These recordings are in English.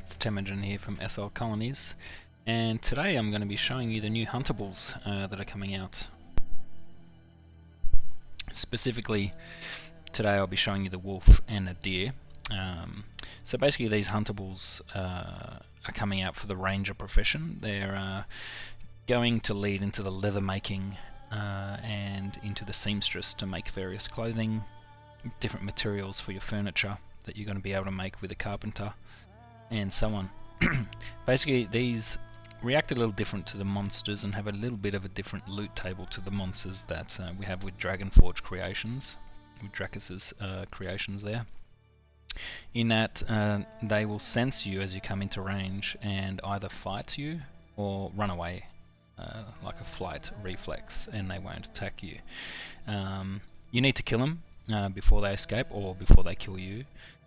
it's Temujin here from SL Colonies, and today I'm going to be showing you the new Huntables that are coming out. Specifically, today I'll be showing you the wolf and a deer. So basically these Huntables are coming out for the ranger profession. They're going to lead into the leather making and into the seamstress to make various clothing, different materials for your furniture that you're going to be able to make with a carpenter, and so on. Basically these react a little different to the monsters and have a little bit of a different loot table to the monsters that we have with Dragonforge creations, with Dracus's creations there. In that they will sense you as you come into range and either fight you or run away, like a flight reflex, and they won't attack you. You need to kill them before they escape or before they kill you,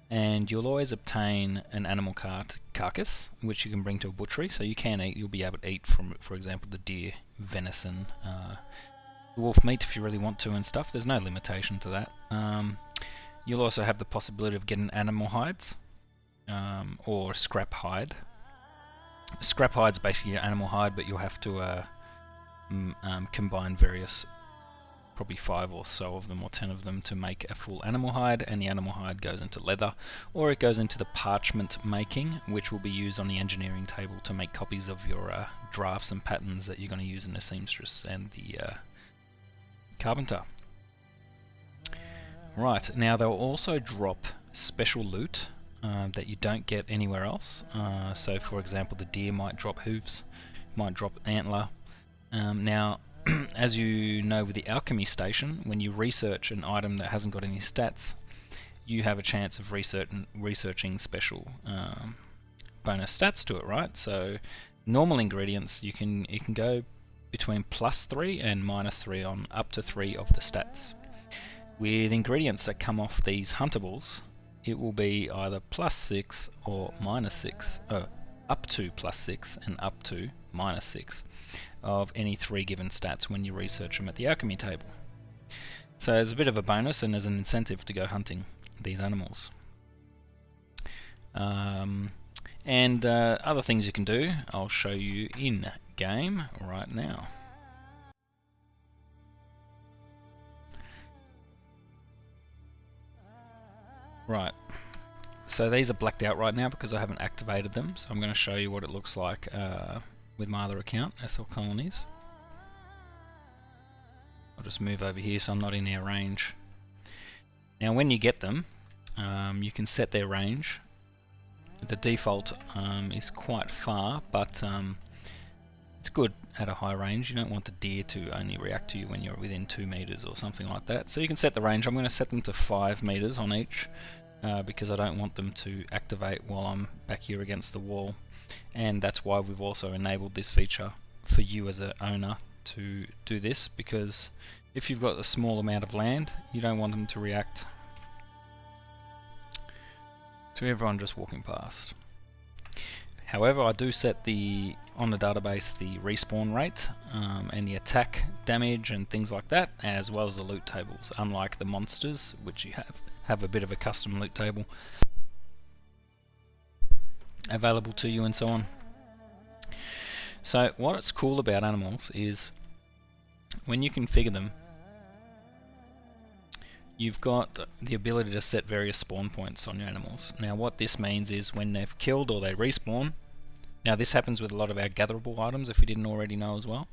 and you'll always obtain an animal carcass which you can bring to a butchery, so you can eat. You'll be able to eat from, for example, the deer, venison, the wolf meat if you really want to and stuff. There's no limitation to that. You'll also have the possibility of getting animal hides or scrap hide. Scrap hide's basically your animal hide, but you'll have to combine various, probably 5 or so of them or 10 of them to make a full animal hide, and the animal hide goes into leather, or it goes into the parchment making, which will be used on the engineering table to make copies of your drafts and patterns that you're going to use in the seamstress and the carpenter. Right, now they'll also drop special loot that you don't get anywhere else. So for example, the deer might drop hooves, might drop antler. Now as you know, with the alchemy station, when you research an item that hasn't got any stats, you have a chance of researching special bonus stats to it, right? So normal ingredients, you can go between +3 and -3 on up to 3 of the stats. With ingredients that come off these Huntables, it will be either +6 or -6, up to +6 and up to -6 of any 3 given stats when you research them at the alchemy table. So there's a bit of a bonus and there's an incentive to go hunting these animals. And other things you can do, I'll show you in game right now. Right, so these are blacked out right now because I haven't activated them, so I'm going to show you what it looks like with my other account, SL Colonies. I'll just move over here so I'm not in their range. Now when you get them, you can set their range. The default is quite far, but it's good at a high range. You don't want the deer to only react to you when you're within 2 meters or something like that. So you can set the range. I'm going to set them to 5 meters on each because I don't want them to activate while I'm back here against the wall. And that's why we've also enabled this feature for you as an owner to do this, because if you've got a small amount of land, you don't want them to react to everyone just walking past. However, I do set on the database the respawn rate and the attack damage and things like that, as well as the loot tables, unlike the monsters, which you have a bit of a custom loot table available to you and so on. So what's cool about animals is when you configure them, you've got the ability to set various spawn points on your animals. Now what this means is when they've killed or they respawn, now this happens with a lot of our gatherable items if you didn't already know as well,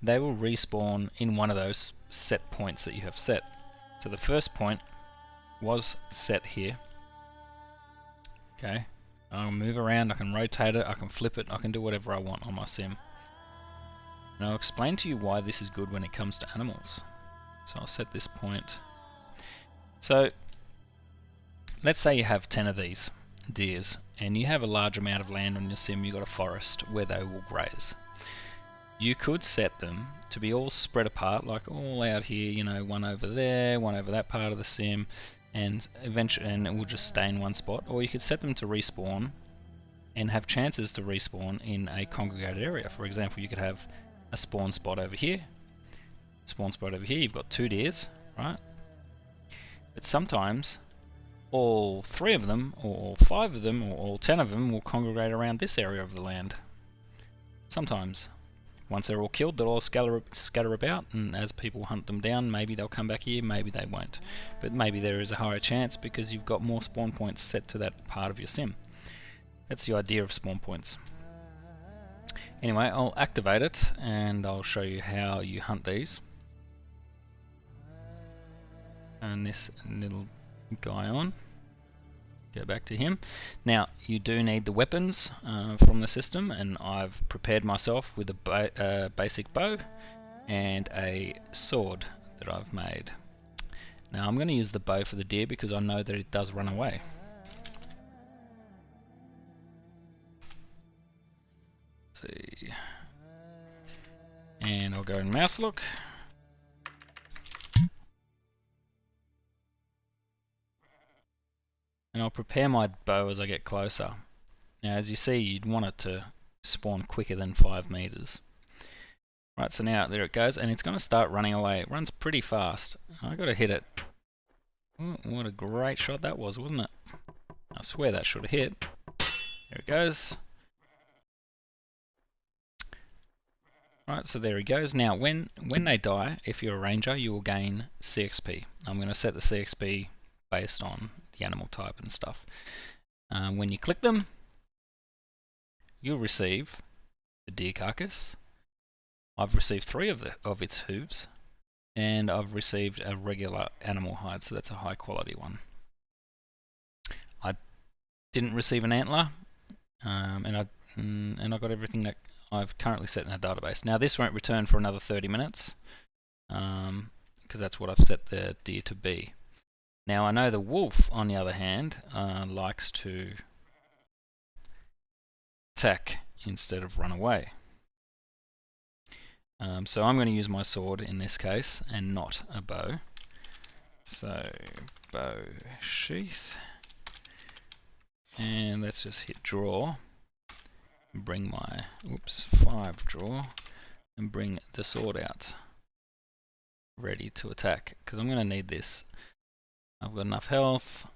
they will respawn in one of those set points that you have set. So the first point was set here. Okay, I'll move around, I can rotate it, I can flip it, I can do whatever I want on my sim. And I'll explain to you why this is good when it comes to animals. So I'll set this point. So let's say you have 10 of these deers and you have a large amount of land on your sim. You've got a forest where they will graze. You could set them to be all spread apart, like all out here, you know, one over there, one over that part of the sim, and eventually it will just stay in one spot. Or you could set them to respawn and have chances to respawn in a congregated area. For example, you could have a spawn spot over here, spawn spot over here. You've got 2 deers, right? But sometimes all 3 of them, or all 5 of them, or all 10 of them will congregate around this area of the land. Sometimes. Once they're all killed, they'll all scatter about, and as people hunt them down, maybe they'll come back here, maybe they won't. But maybe there is a higher chance because you've got more spawn points set to that part of your sim. That's the idea of spawn points. Anyway, I'll activate it, and I'll show you how you hunt these. And this little guy on. Go back to him. Now, you do need the weapons from the system, and I've prepared myself with a basic bow and a sword that I've made. Now, I'm going to use the bow for the deer because I know that it does run away. Let's see. And I'll go and mouse look. And I'll prepare my bow as I get closer. Now, as you see, you'd want it to spawn quicker than 5 meters. Right, so now there it goes, and it's going to start running away. It runs pretty fast. I got to hit it. Ooh, what a great shot that was, wasn't it? I swear that should have hit. There it goes. Right, so there he goes. Now, when they die, if you're a ranger, you will gain CXP. I'm going to set the CXP based on the animal type and stuff. When you click them, you'll receive the deer carcass. I've received 3 of its hooves, and I've received a regular animal hide, so that's a high quality one. I didn't receive an antler, and I got everything that I've currently set in a database. Now this won't return for another 30 minutes, because that's what I've set the deer to be. Now I know the wolf, on the other hand, likes to attack instead of run away. So I'm going to use my sword in this case, and not a bow. So, bow sheath. And let's just hit draw. And bring my, 5 draw. And bring the sword out. Ready to attack, because I'm going to need this. I've got enough health,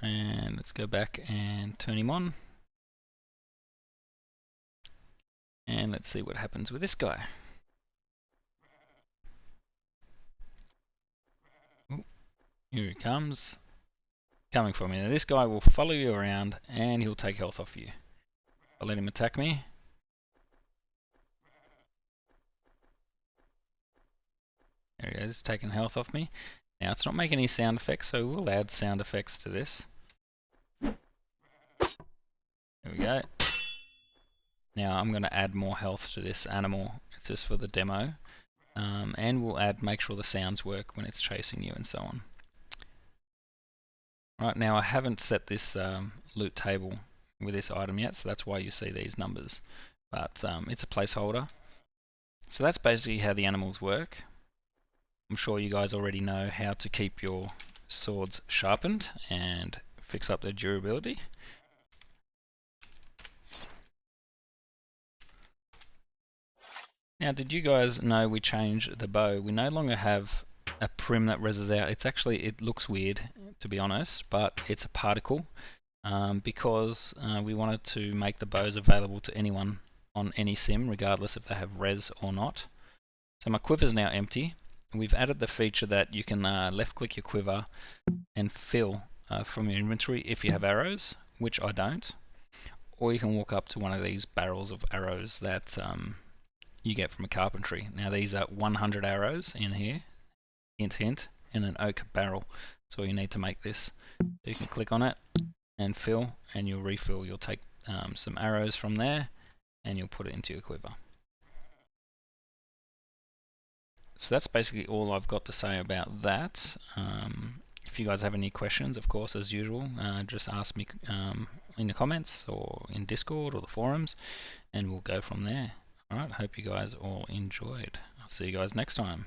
and let's go back and turn him on, and let's see what happens with this guy. Ooh, here he comes, coming for me. Now this guy will follow you around, and he'll take health off you. I'll let him attack me. There he goes, taking health off me. Now it's not making any sound effects, so we'll add sound effects to this. There we go. Now I'm going to add more health to this animal. It's just for the demo. And we'll make sure the sounds work when it's chasing you and so on. Right, now I haven't set this loot table with this item yet, so that's why you see these numbers. But it's a placeholder. So that's basically how the animals work. I'm sure you guys already know how to keep your swords sharpened and fix up their durability. Now, did you guys know we changed the bow? We no longer have a prim that reses out. It looks weird, to be honest, but it's a particle because we wanted to make the bows available to anyone on any sim, regardless if they have res or not. So my quiver is now empty. We've added the feature that you can left click your quiver and fill from your inventory if you have arrows, which I don't, or you can walk up to one of these barrels of arrows that you get from a carpentry. Now these are 100 arrows in here, hint hint, in an oak barrel, so you need to make this. You can click on it and fill, and you'll refill. You'll take some arrows from there and you'll put it into your quiver. So that's basically all I've got to say about that. If you guys have any questions, of course, as usual, just ask me in the comments or in Discord or the forums, and we'll go from there. Alright, hope you guys all enjoyed. I'll see you guys next time.